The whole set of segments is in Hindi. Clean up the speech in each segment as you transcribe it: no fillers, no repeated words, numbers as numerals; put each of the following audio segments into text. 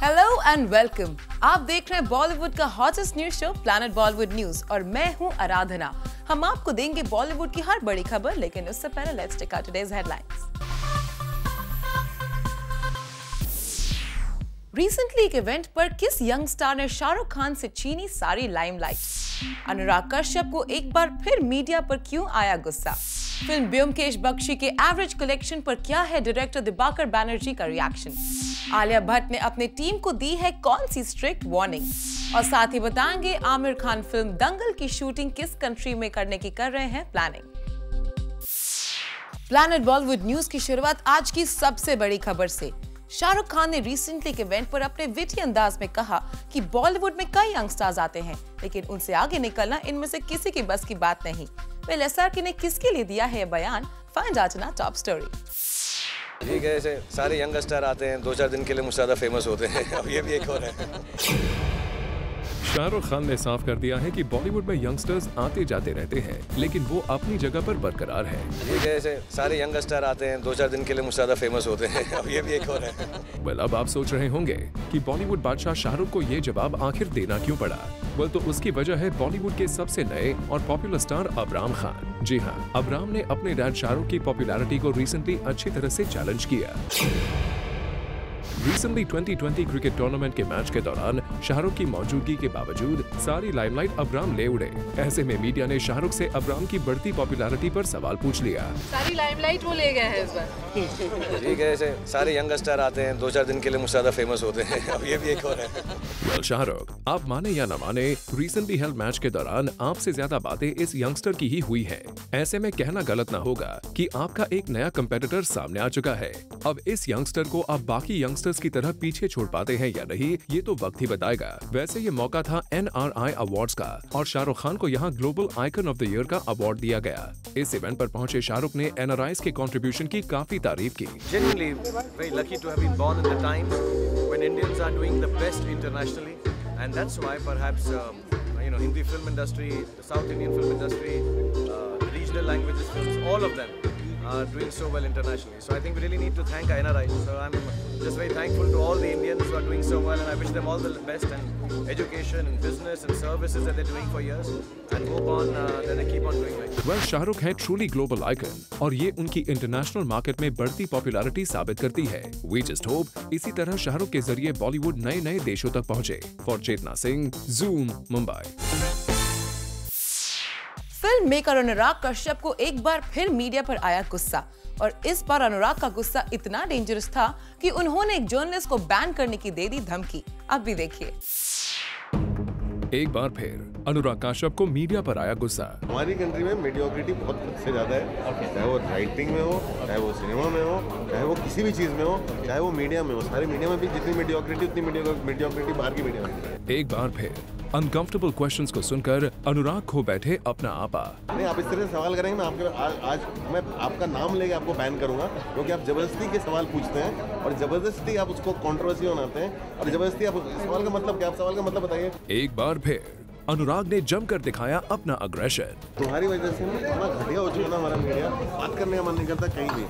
Hello and welcome. आप देख रहे हैं बॉलीवुड का hottest news show planet Bollywood news और मैं हूं आराधना। हम आपको देंगे बॉलीवुड की हर बड़ी खबर, लेकिन उससे पहले let's check out today's headlines. Recently एक इवेंट पर किस यंग स्टार ने शाहरुख खान से छीनी सारी लाइमलाइट? अनुराग कश्यप को एक बार फिर मीडिया पर क्यों आया गुस्सा? फिल्म ब्योमकेश बख्शी के एवरेज कलेक्शन पर क्या है डायरेक्टर दिबाकर बैनर्जी का रिएक्शन? आलिया भट्ट ने अपनी टीम को दी है कौन सी स्ट्रिक्ट वार्निंग? और साथ ही बताएंगे आमिर खान फिल्म दंगल की शूटिंग किस कंट्री में करने की कर रहे हैं प्लानिंग। प्लैनेट बॉलीवुड न्यूज की शुरुआत आज की सबसे बड़ी खबर से। शाहरुख खान ने रिसेंटली एक इवेंट पर अपने विटी अंदाज में कहा कि बॉलीवुड में कई यंग स्टार्स आते हैं, लेकिन उनसे आगे निकलना इनमें से किसी की बस की बात नहीं। वेल एसआरके ने किसके लिए दिया है यह बयान? Find out in our top story. ठीक है, ऐसे सारे यंग स्टार आते हैं, 2-4 दिन के लिए मुझसे ज़्यादा फेमस होते हैं। अब ये भी एक और है। शाहरुख खान ने साफ कर दिया है कि बॉलीवुड में यंगस्टर्स आते जाते रहते हैं, लेकिन वो अपनी जगह पर बरकरार है। ठीक है, ऐसे सारे यंग स्टार आते हैं, 2-4 दिन के लिए मुझसे ज़्यादा फेमस होते हैं। अब ये भी एक और है। वेल अब आप सोच रहे होंगे कि बॉलीवुड बादशाह शाहरुख को ये जवाब आखिर देना क्यों पड़ा? वेल तो उसकी वजह है बॉलीवुड के सबसे नए और पॉपुलर स्टार अबराम खान। जी हाँ, अबराम ने अपने डैड शाहरुख की पॉपुलैरिटी को रिसेंटली अच्छी तरह से चैलेंज किया। रिसेंटली 2020 क्रिकेट टूर्नामेंट के मैच के दौरान शाहरुख की मौजूदगी के बावजूद सारी लाइमलाइट अबराम ले उड़े। ऐसे में मीडिया ने शाहरुख से अबराम की बढ़ती पॉपुलैरिटी पर सवाल पूछ लिया। सारी लाइमलाइट वो ले गए हैं इस बार। ठीक है, ऐसे सारे यंग स्टार आते हैं, 2-4 दिन के लिए मुझसे ज़्यादा फेमस होते हैं। अब ये भी एक और है। वेल शाहरुख, आप माने या न माने, रिसेंटली हेल्ड मैच के दौरान आपसे ज्यादा बातें इस यंगस्टर की ही हुई है। ऐसे में कहना गलत न होगा कि आपका एक नया कंपेटिटर सामने आ चुका है। अब इस यंगस्टर को आप बाकी यंगस्टर्स की तरह पीछे छोड़ पाते हैं या नहीं, ये तो वक्त ही बताएगा। वैसे ये मौका था NRI अवार्ड्स का और शाहरुख खान को यहाँ global icon of the year का अवार्ड दिया गया। इस इवेंट पर पहुंचे शाहरुख ने NRIs के कंट्रीब्यूशन की काफी तारीफ की। Genuinely very lucky to have been born in the time when Indians are doing the best internationally, and that's why perhaps Hindi film industry, the South Indian film industry, the regional languages films, all of them are doing so well internationally. So I think we really need to thank NRI. So I'm just very thankful to all the Indians who are doing so well, and I wish them all the best and education and business and services that they're doing for years, and hope on that they keep on doing right. Well, Shahrukh है ट्रूली ग्लोबल आइकन और ये उनकी इंटरनेशनल मार्केट में बढ़ती पॉपुलैरिटी साबित करती है। We just hope इसी तरह शाहरुख के जरिए बॉलीवुड नए नए देशों तक पहुँचे। For Chetna Singh, Zoom, Mumbai. Film maker Anurag Kashyap को एक बार फिर मीडिया पर आया गुस्सा, और इस बार अनुराग का गुस्सा इतना डेंजरस था कि उन्होंने एक जर्नलिस्ट को बैन करने की दे दी धमकी। अब भी देखिए। एक बार फिर अनुराग कश्यप को मीडिया पर आया गुस्सा। हमारी कंट्री में मीडियोक्रिटी बहुत से ज्यादा है, चाहे वो राइटिंग में हो, चाहे वो सिनेमा में हो, चाहे वो किसी भी चीज में हो, चाहे वो मीडिया में हो। सारी मीडिया में भी जितनी मीडियोक्रिटी उतनी मीडियोक्रिटी बाहर की मीडिया में। एक बार फिर अनकंफर्टेबल क्वेश्चंस को सुनकर अनुराग खो बैठे अपना आपा। नहीं, आप इस तरह से सवाल करेंगे मैं आज मैं आपका नाम लेके आपको बैन करूंगा, क्योंकि आप जबरदस्ती के सवाल पूछते हैं और जबरदस्ती आप उसको कंट्रोवर्सी बनाते हैं और जबरदस्ती आप सवाल का मतलब क्या, आप सवाल का मतलब बताइए। एक बार फिर अनुराग ने जमकर दिखाया अपना अग्रेशन। तुम्हारी वजह से इतना घटिया हो चुका ना हमारा मीडिया, बात करने का मन नहीं करता कहीं भी,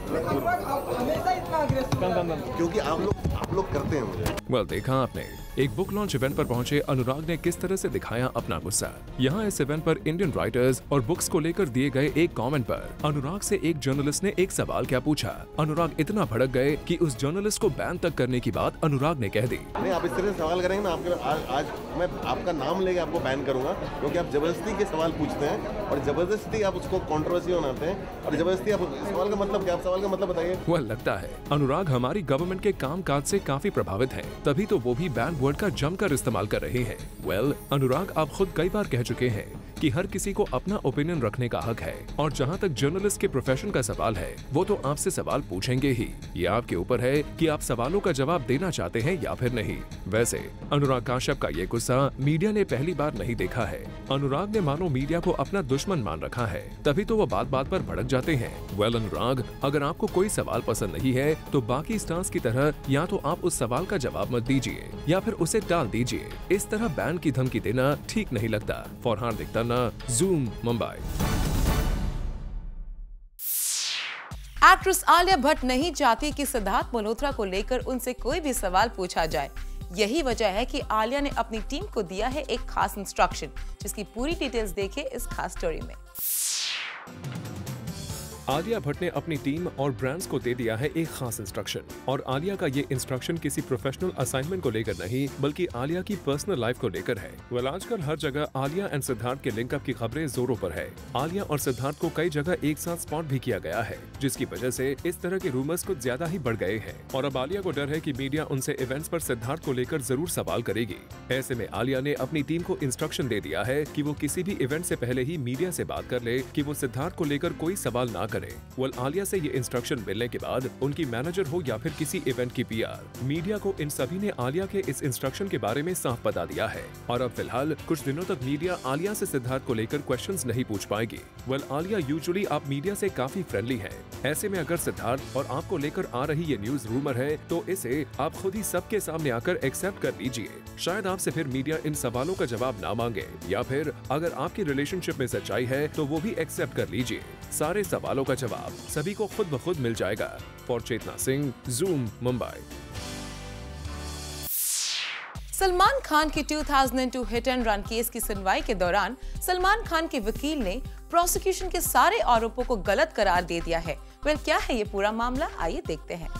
क्योंकि आप लोग करते हैं मुझे। वेल देखा आपने, एक बुक लॉन्च इवेंट पर पहुंचे अनुराग ने किस तरह से दिखाया अपना गुस्सा। यहाँ इस इवेंट पर इंडियन राइटर्स और बुक्स को लेकर दिए गए एक कमेंट पर अनुराग से एक जर्नलिस्ट ने एक सवाल क्या पूछा। अनुराग इतना भड़क गए कि उस जर्नलिस्ट को बैन तक करने की बात अनुराग ने कह दी। नहीं, आप इस तरह से सवाल करेंगे मैं आज मैं आपका नाम लेके आपको बैन करूंगा, क्योंकि आप जबरदस्ती के सवाल पूछते हैं और जबरदस्ती आप उसको कंट्रोवर्सी बनाते हैं और जबरदस्ती आप सवाल का मतलब क्या, आप सवाल का मतलब बताइए। वह लगता है अनुराग हमारी गवर्नमेंट के कामकाज से काफी प्रभावित हैं, तभी तो वो भी बैन वर्ड का जमकर इस्तेमाल कर रहे हैं। वेल अनुराग आप खुद कई बार कह चुके हैं कि हर किसी को अपना ओपिनियन रखने का हक है, और जहां तक जर्नलिस्ट के प्रोफेशन का सवाल है वो तो आपसे सवाल पूछेंगे ही। ये आपके ऊपर है कि आप सवालों का जवाब देना चाहते हैं या फिर नहीं। वैसे अनुराग कश्यप का ये गुस्सा मीडिया ने पहली बार नहीं देखा है। अनुराग ने मानो मीडिया को अपना दुश्मन मान रखा है, तभी तो वो बात बात पर भड़क जाते हैं। वेल अनुराग, अगर आपको कोई सवाल पसंद नहीं है तो बाकी स्टार्स की तरह या तो आप उस सवाल का जवाब मत दीजिए या फिर उसे टाल दीजिए। इस तरह बैन की धमकी देना ठीक नहीं लगता। For Hardik Tanna, zoom, Mumbai. Actress Alia Bhatt नहीं चाहती कि सिद्धार्थ मल्होत्रा को लेकर उनसे कोई भी सवाल पूछा जाए। यही वजह है कि आलिया ने अपनी टीम को दिया है एक खास इंस्ट्रक्शन, जिसकी पूरी डिटेल्स देखिए इस खास स्टोरी में। आलिया भट्ट ने अपनी टीम और ब्रांड्स को दे दिया है एक खास इंस्ट्रक्शन, और आलिया का ये इंस्ट्रक्शन किसी प्रोफेशनल असाइनमेंट को लेकर नहीं बल्कि आलिया की पर्सनल लाइफ को लेकर है। वेल, आजकल हर जगह आलिया एंड सिद्धार्थ के लिंकअप की खबरें जोरों पर है। आलिया और सिद्धार्थ को कई जगह एक साथ स्पॉट भी किया गया है, जिसकी वजह से इस तरह के रूमर्स कुछ ज्यादा ही बढ़ गए हैं। और अब आलिया को डर है कि मीडिया उनसे इवेंट्स पर सिद्धार्थ को लेकर जरूर सवाल करेगी। ऐसे में आलिया ने अपनी टीम को इंस्ट्रक्शन दे दिया है कि वो किसी भी इवेंट से पहले ही मीडिया से बात कर ले कि वो सिद्धार्थ को लेकर कोई सवाल ना करे। वेल, आलिया से ये इंस्ट्रक्शन मिलने के बाद उनकी मैनेजर हो या फिर किसी इवेंट की पीआर, मीडिया को इन सभी ने आलिया के इस इंस्ट्रक्शन के बारे में साफ बता दिया है। और अब फिलहाल कुछ दिनों तक मीडिया आलिया से सिद्धार्थ को लेकर क्वेश्चंस नहीं पूछ पाएगी। वेल, आलिया यूजुअली आप मीडिया से काफी फ्रेंडली है। ऐसे में अगर सिद्धार्थ और आपको लेकर आ रही ये न्यूज रूमर है तो इसे आप खुद ही सबके सामने आकर एक्सेप्ट कर लीजिए। शायद आपसे फिर मीडिया इन सवालों का जवाब ना मांगे, या फिर अगर आपकी रिलेशनशिप में सच्चाई है तो वो भी एक्सेप्ट कर लीजिए। सारे सवालों का जवाब सभी को खुद ब खुद मिल जाएगा। For Chetna Singh, Zoom, Mumbai. सलमान खान के 2002 हिट एंड रन केस की सुनवाई के दौरान सलमान खान के वकील ने प्रोसिक्यूशन के सारे आरोपों को गलत करार दे दिया है। वेल, क्या है ये पूरा मामला, आइए देखते हैं।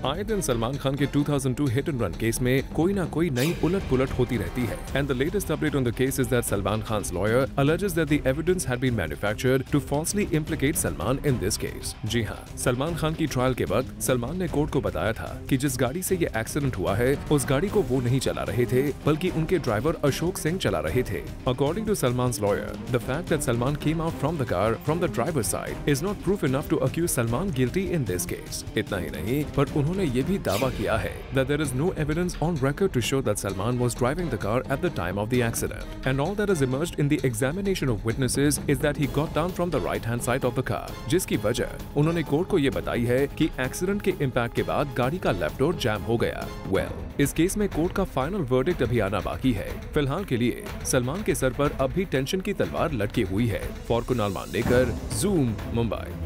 आए दिन सलमान खान के 2002 हिट एंड रन केस में कोई ना कोई नई उलट पुलट होती रहती है। And the latest update on the case is that Salman Khan's lawyer alleges that the evidence had been manufactured to falsely implicate Salman in this case। जी हाँ, सलमान खान की ट्रायल के वक्त सलमान ने कोर्ट को बताया था कि जिस गाड़ी से ये एक्सीडेंट हुआ है उस गाड़ी को वो नहीं चला रहे थे बल्कि उनके ड्राइवर अशोक सिंह चला रहे थे। According to Salman's lawyer, the fact that Salman came out from the car from the driver's side is not proof enough to accuse Salman guilty in this case। इतना ही नहीं, पर उन्होंने ये भी दावा किया है that there is no evidence on record to show that Salman was driving the car at the time of the accident, and all that has emerged in the examination of witnesses is that he got down from the right hand side of the car, जिसकी वजह उन्होंने कोर्ट को ये बताई है कि एक्सीडेंट के इम्पैक्ट के बाद गाड़ी का लेफ्ट डोर जैम हो गया। वेल, इस केस में कोर्ट का फाइनल वर्डिक्ट अभी आना बाकी है। फिलहाल के लिए सलमान के सर पर अब भी टेंशन की तलवार लटकी हुई है। For Kunal Mandekar, Zoom, Mumbai.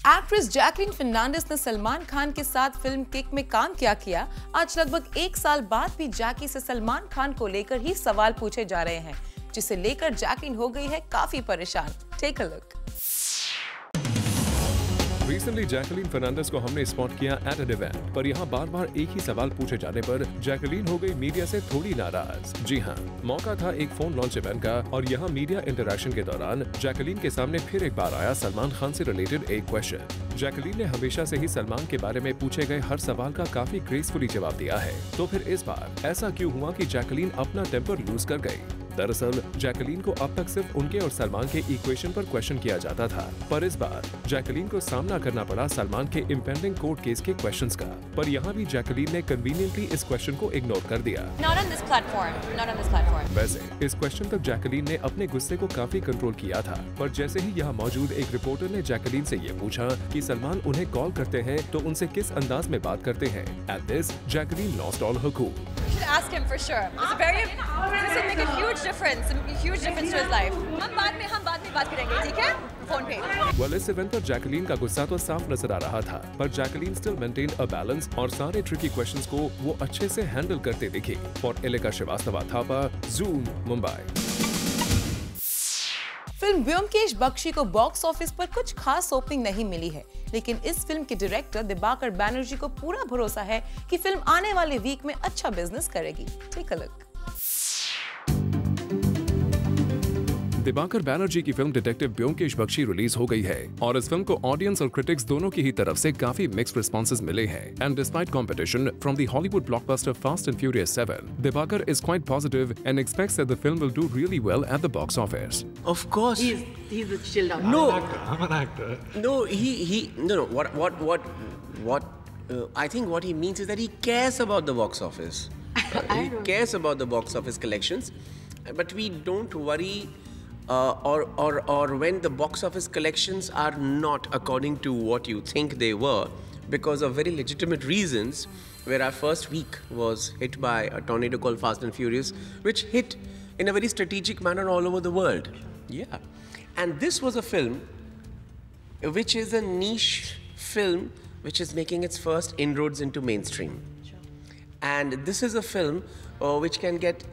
Actress Jacqueline Fernandez ने सलमान खान के साथ फिल्म किक में काम किया। आज लगभग 1 साल बाद भी जैकी से सलमान खान को लेकर ही सवाल पूछे जा रहे हैं, जिसे लेकर जैकलीन हो गई है काफी परेशान। Take a look. Recently Jacqueline Fernandez को हमने स्पॉट किया एट एन इवेंट, पर यहाँ बार बार एक ही सवाल पूछे जाने पर जैकलीन हो गई मीडिया से थोड़ी नाराज। जी हाँ, मौका था एक फोन लॉन्च इवेंट का, और यहाँ मीडिया इंटरैक्शन के दौरान जैकलीन के सामने फिर एक बार आया सलमान खान से रिलेटेड एक क्वेश्चन। जैकलीन ने हमेशा से ही सलमान के बारे में पूछे गए हर सवाल का काफी ग्रेसफुली जवाब दिया है, तो फिर इस बार ऐसा क्यों हुआ कि जैकलीन अपना टेम्पर लूज कर गई? दरअसल जैकलीन को अब तक सिर्फ उनके और सलमान के इक्वेशन पर क्वेश्चन किया जाता था, पर इस बार जैकलीन को सामना करना पड़ा सलमान के इम्पेंडिंग कोर्ट केस के क्वेश्चंस का। पर यहाँ भी जैकलीन ने कन्वीनियंटली इस क्वेश्चन को इग्नोर कर दिया। Not on this platform. Not on this platform. वैसे इस क्वेश्चन तक जैकलीन ने अपने गुस्से को काफी कंट्रोल किया था, पर जैसे ही यहाँ मौजूद एक रिपोर्टर ने जैकलीन से ये पूछा कि सलमान उन्हें कॉल करते हैं तो उनसे किस अंदाज में बात करते हैं, at this Jacqueline lost all her cool. You should ask him for sure. This will make a huge difference to his life. हम बाद में बात करेंगे, ठीक है? फोन पे। Well, इस इवेंट पर जैकलीन का गुस्सा तो साफ नजर आ रहा था, पर Jacqueline still maintain a balance और सारे ट्रिकी क्वेश्चंस को वो अच्छे से हैंडल करते दिखे। For Elika Srivastava Thapa, Zoom, Mumbai. Film Byomkesh Bakshi को बॉक्स ऑफिस पर कुछ खास ओपनिंग नहीं मिली है, लेकिन इस फिल्म के डायरेक्टर दिबाकर बैनर्जी को पूरा भरोसा है कि फिल्म आने वाले वीक में अच्छा बिजनेस करेगी। Take a look. Dibakar Banerjee की film detective Byomkesh Bakshi release हो गई है, और इस फिल्म को ऑडियंस और क्रिटिक्स दोनों की ही तरफ से काफी मिक्स्ड रिस्पॉन्सेज मिले हैं। And despite competition from the Hollywood blockbuster fast and furious 7, Dibakar is quite positive and expects that the film will do really well at the box office. Of course. He's a chilled out. No, I'm an actor. no, no. What? I think what he means is that he cares about the box office. He cares about the box office collections, but we don't worry. Or when the box office collections are not according to what you think they were, because of very legitimate reasons, where our first week was hit by a tornado called Fast and Furious, which hit in a very strategic manner all over the world. Yeah, and this was a film which is a niche film which is making its first inroads into mainstream. And this is a film which can get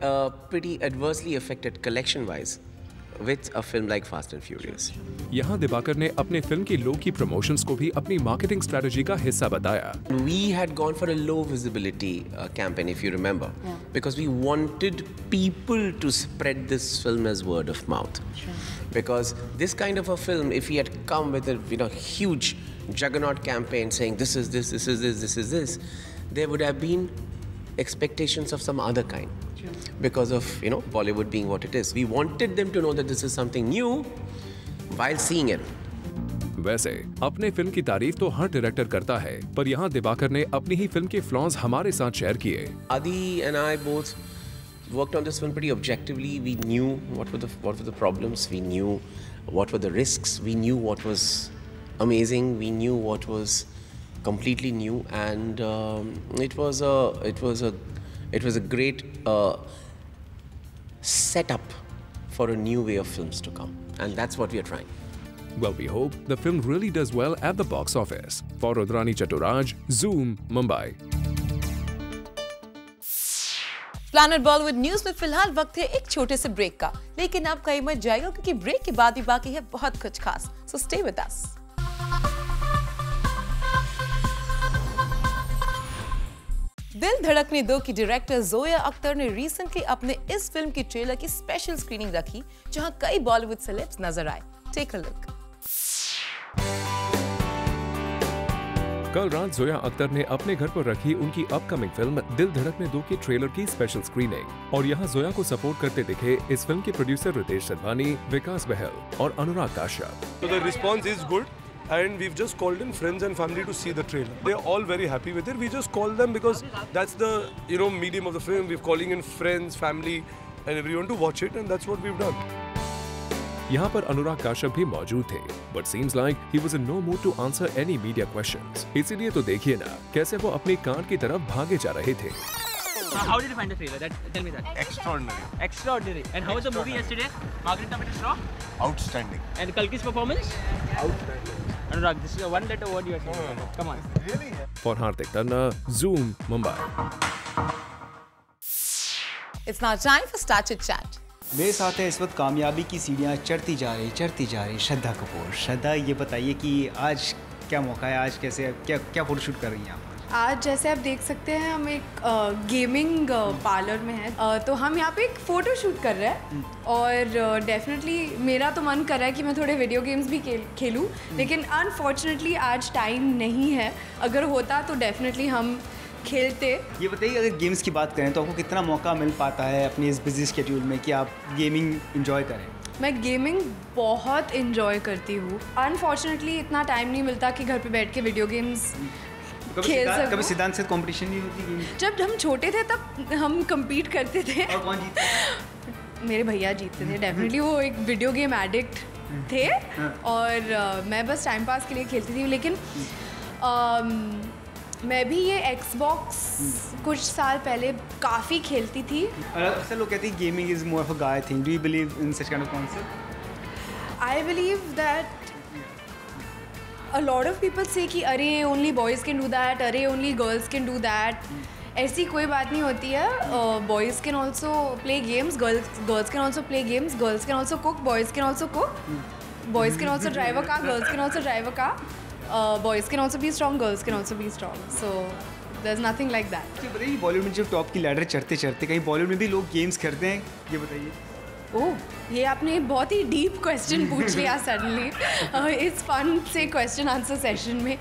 pretty adversely affected collection-wise with a film like Fast and Furious. यहाँ दिवाकर ने अपने फिल्म की लो की प्रमोशंस को भी अपनी मार्केटिंग स्ट्रेटजी का हिस्सा बताया। We had gone for a low visibility campaign, if you remember, because we wanted people to spread this film as word of mouth. Because this kind of a film, if he had come with a huge juggernaut campaign saying this is this, this is this, this is this, there would have been expectations of some other kind. Because of Bollywood being what it is, we wanted them to know that this is something new while seeing it. वैसे अपने फिल्म की तारीफ तो हर डायरेक्टर करता है, पर यहाँ दिवाकर ने अपनी ही फिल्म के फ्लॉज हमारे साथ शेयर किए। Adi and I both worked on this film pretty objectively. We knew what were the problems. We knew what were the risks. We knew what was amazing. We knew what was completely new, and it was a great setup for a new way of films to come, and that's what we are trying. Well, we hope the film really does well at the box office. For Rudrani Chaturaj, Zoom, Mumbai. Planet Bollywood news में फिलहाल वक्त है एक छोटे से ब्रेक का, लेकिन आप कहीं मत जाइएगा क्योंकि ब्रेक के बाद भी बाकी है बहुत कुछ खास। So stay with us. दिल धड़कने दो की डायरेक्टर जोया अख्तर ने रिसेंटली अपने इस फिल्म की ट्रेलर की स्पेशल स्क्रीनिंग रखी, जहां कई बॉलीवुड सेलेब्स नजर आए। Take a look. कल रात जोया अख्तर ने अपने घर पर रखी उनकी अपकमिंग फिल्म दिल धड़कने दो की ट्रेलर की स्पेशल स्क्रीनिंग, और यहाँ जोया को सपोर्ट करते दिखे इस फिल्म के प्रोड्यूसर रितेश सिधवानी, विकास बहल और अनुराग Kashyap. So the response is good, and we've just called in friends and family to see the trailer. They're all very happy with it. We just call them because that's the medium of the film. We're calling in friends, family, and everyone to watch it, and that's what we've done. यहाँ पर अनुराग काश्यप भी मौजूद थे, but seems like he was in no mood to answer any media questions. इसीलिए तो देखिए ना कैसे वो अपनी कार की तरफ भागे जा रहे थे। How did you find the trailer? Tell me that. Extraordinary. Extraordinary. And how was the movie yesterday? Margarita Mitra? Outstanding. And Kalki's performance? Outstanding. Anurag, this is a one-letter word you are saying. Come on. Really? For Hardik Tanna, Zoom, Mumbai. It's now time for Start Chit Chat. मेरे साथ है इस वक्त कामयाबी की सीढ़ियाँ चढ़ती जा रही श्रद्धा कपूर। श्रद्धा, ये बताइए कि आज क्या मौका है, आज कैसे क्या फोटोशूट कर रही हैं आप? आज जैसे आप देख सकते हैं हम एक गेमिंग पार्लर में हैं, तो हम यहाँ पे एक फ़ोटो शूट कर रहे हैं, और डेफिनेटली मेरा तो मन कर रहा है कि मैं थोड़े वीडियो गेम्स भी खेलूँ, लेकिन अनफॉर्चुनेटली आज टाइम नहीं है। अगर होता तो डेफिनेटली हम खेलते। ये बताइए, अगर गेम्स की बात करें तो आपको कितना मौका मिल पाता है अपनी इस बिजी स्केड्यूल में कि आप गेमिंग एंजॉय करें? मैं गेमिंग बहुत एंजॉय करती हूँ। अनफॉर्चुनेटली इतना टाइम नहीं मिलता कि घर पे बैठ के वीडियो गेम्स खेल सकूं। कभी सिद्धांत से कंपटीशन नहीं होती गेम? जब हम छोटे थे तब हम compete करते थे। और कौन जीतता? मेरे भैया जीतते थे डेफिनेटली। वो एक वीडियो गेम एडिक्ट थे, और मैं बस टाइम पास के लिए खेलती थी। लेकिन मैं भी ये Xbox कुछ साल पहले काफ़ी खेलती थी। अक्सर लोग कहते हैं gaming is more of a guy thing. Do you believe in such kind of concept? I believe that a lot of people say कि अरे only boys can do that, अरे only girls can do that. ऐसी कोई बात नहीं होती है। Boys can also play games, girls can also play games, girls can also cook, boys can also cook, boys can also drive a car, girls can also drive a car, boys can also be strong, girls can also be strong. So there's nothing like that. ये बताइए, बॉलीवुड में जब टॉप की लैडर चढ़ते कहीं बॉलीवुड में भी लोग गेम्स खेलते हैं, ये बताइए। ओह, ये आपने बहुत ही डीप क्वेश्चन पूछ लिया सडनली इस फन से क्वेश्चन आंसर सेशन में।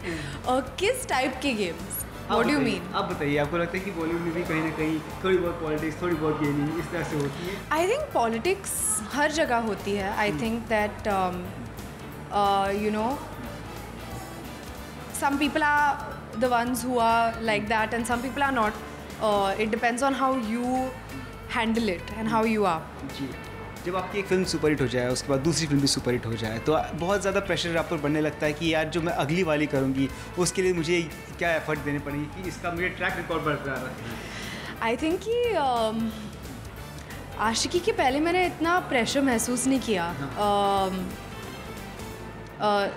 किस टाइप के games? What do you mean? आप बताइए, आपको लगता है कि बॉलीवुड में भी कहीं ना कहीं थोड़ी बहुत पॉलिटिक्स, थोड़ी बहुत गेमिंग इस तरह से होती है? आई थिंक पॉलिटिक्स हर जगह होती है। आई think that some people are the ones who are like that and some people are not. It depends on how you handle it and how you are. जी, जब आपकी एक फिल्म सुपरहिट हो जाए, उसके बाद दूसरी फिल्म भी सुपरहिट हो जाए, तो बहुत ज़्यादा प्रेशर आप पर बनने लगता है कि यार जो मैं अगली वाली करूँगी उसके लिए मुझे क्या एफर्ट देने पड़ेंगे कि इसका मुझे ट्रैक रिकॉर्ड बरकरार रहे। आई थिंक कि आशिकी के पहले मैंने इतना प्रेशर महसूस नहीं किया।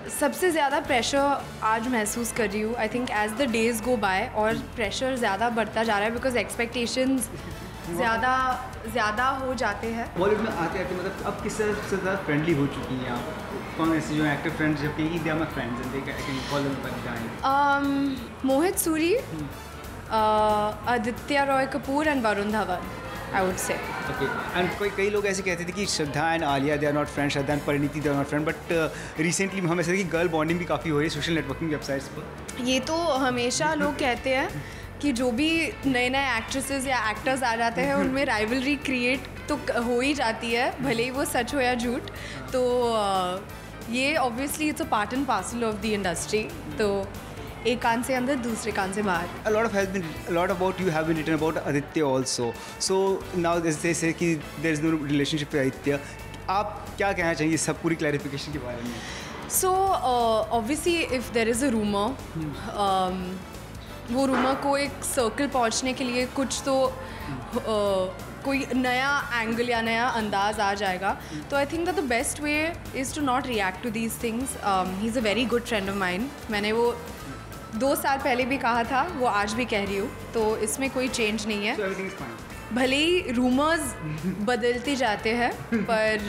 सबसे ज़्यादा प्रेशर आज महसूस कर रही हूँ I think as the days go by, और प्रेशर ज़्यादा बढ़ता जा रहा है बिकॉज एक्सपेक्टेशंस ज़्यादा हो जाते हैं। बॉलीवुड में आते आते मतलब अब किस तरह से ज़्यादा फ्रेंडली हो चुकी हैं आप? कौन ऐसे जो एक्टर फ्रेंड्स जबकि they are my friends and they can call them by time? Mohit Suri, Aditya Roy Kapoor and Varun Dhawan I would say. Okay. And कई लोग ऐसे कहते थे कि Shraddha and Alia they are not friend, Shraddha and Parineeti they are not friend, but recently हम ऐसे कि गर्ल बॉन्डिंग भी काफ़ी हो रही है सोशल नेटवर्किंग वेबसाइट्स पर। ये तो हमेशा लोग कहते हैं कि जो भी नए नए एक्ट्रेसेस या एक्टर्स आ जाते हैं उनमें राइवलरी क्रिएट तो हो ही जाती है, भले ही वो सच हो या झूठ। तो ये obviously it's a part and parcel of the industry. तो एक कान से अंदर दूसरे कान से बाहर। A lot about you have been written about Aditya also. So now they say कि there is no relationship with Aditya. आप क्या कहना चाहिए सब पूरी क्लैरिफिकेशन के बारे में? So obviously if there is a rumor, वो रूमर को एक सर्कल पहुंचने के लिए कुछ तो कोई नया एंगल या नया अंदाज आ जाएगा। तो I think that the best way is to not react to these things. He is a very good friend of mine. मैंने वो 2 साल पहले भी कहा था, वो आज भी कह रही हूँ, तो इसमें कोई चेंज नहीं है। भले ही रूमर्स बदलते जाते हैं पर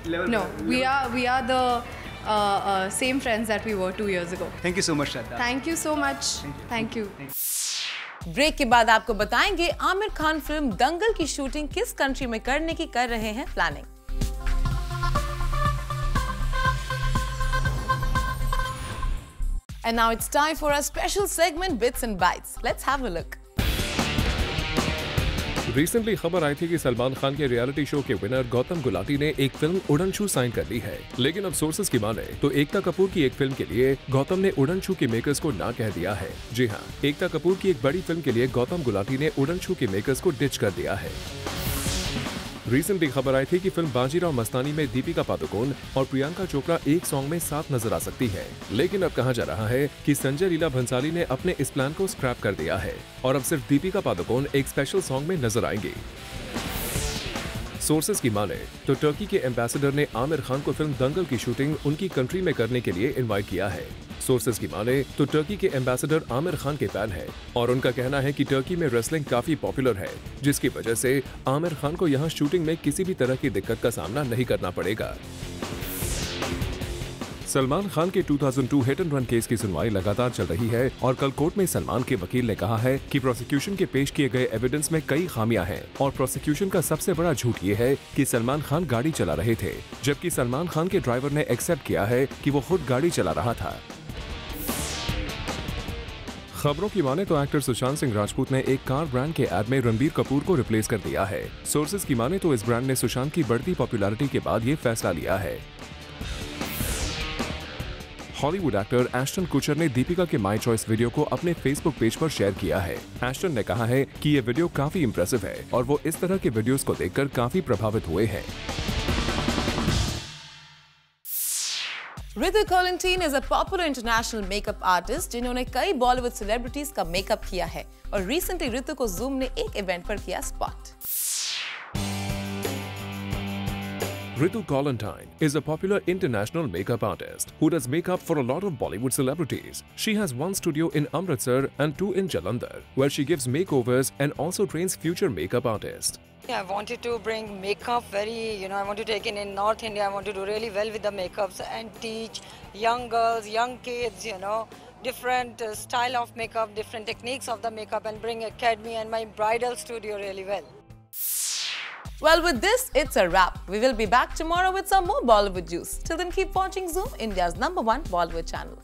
no, we are the same friends that we were 2 years ago. Thank you so much, Shraddha. Thank you so much. Thank you. Break के बाद आपको बताएंगे आमिर खान फिल्म दंगल की शूटिंग किस कंट्री में करने की कर रहे हैं planning. And now it's time for a special segment, Bits and Bites. Let's have a look. Recently खबर आई थी कि सलमान खान के रियलिटी शो के विनर गौतम गुलाटी ने एक फिल्म उड़न छू साइन कर ली है, लेकिन अब सोर्सेज की माने तो एकता कपूर की एक फिल्म के लिए गौतम ने उड़न छू के मेकर्स को ना कह दिया है। जी हाँ, एकता कपूर की एक बड़ी फिल्म के लिए गौतम गुलाटी ने उड़न छू के मेकर्स को डिच कर दिया है। रिसेंटली खबर आई थी कि फिल्म बाजीराव मस्तानी में दीपिका पादुकोण और प्रियंका चोपड़ा एक सॉन्ग में साथ नजर आ सकती है, लेकिन अब कहा जा रहा है कि संजय लीला भंसाली ने अपने इस प्लान को स्क्रैप कर दिया है और अब सिर्फ दीपिका पादुकोण एक स्पेशल सॉन्ग में नजर आएंगी। सोर्सेज की माने तो टर्की के एम्बेसडर ने आमिर खान को फिल्म दंगल की शूटिंग उनकी कंट्री में करने के लिए इनवाइट किया है। सोर्सेज की माने तो टर्की के एम्बेसडर आमिर खान के फैन है और उनका कहना है कि टर्की में रेसलिंग काफी पॉपुलर है, जिसकी वजह से आमिर खान को यहां शूटिंग में किसी भी तरह की दिक्कत का सामना नहीं करना पड़ेगा। सलमान खान के 2002 हिट एंड रन केस की सुनवाई लगातार चल रही है और कल कोर्ट में सलमान के वकील ने कहा है कि प्रोसिक्यूशन के पेश किए गए एविडेंस में कई खामियां हैं और प्रोसिक्यूशन का सबसे बड़ा झूठ ये है कि सलमान खान गाड़ी चला रहे थे, जबकि सलमान खान के ड्राइवर ने एक्सेप्ट किया है कि वो खुद गाड़ी चला रहा था। खबरों की माने तो एक्टर सुशांत सिंह राजपूत ने एक कार ब्रांड के एड में रणबीर कपूर को रिप्लेस कर दिया है। सोर्सेज की माने तो इस ब्रांड ने सुशांत की बढ़ती पॉपुलैरिटी के बाद ये फैसला लिया है। हॉलीवुड एक्टर एश्टन कुचर ने दीपिका के माई चॉइस वीडियो को अपने फेसबुक पेज पर शेयर किया है। एश्टन ने कहा है कि ये वीडियो काफी इंप्रेसिव है और वो इस तरह के वीडियोस को देखकर काफी प्रभावित हुए हैं। Ritu Kollontai is a popular international makeup artist जिन्होंने कई बॉलीवुड सेलिब्रिटीज का मेकअप किया है और रिसेंटली रितु को जूम ने एक इवेंट पर किया spot. Ritu Kollontai is a popular international makeup artist who does makeup for a lot of Bollywood celebrities. She has one studio in Amritsar and 2 in Jalandhar, where she gives makeovers and also trains future makeup artists. I wanted to bring makeup I want to take in North India. I want to do really well with the makeups and teach young girls, young kids, different style of makeup, different techniques of the makeup and bring academy and my bridal studio really well. Well, with this, it's a wrap. We will be back tomorrow with some more Bollywood juice. Till then, keep watching Zoom, India's #1 Bollywood channel.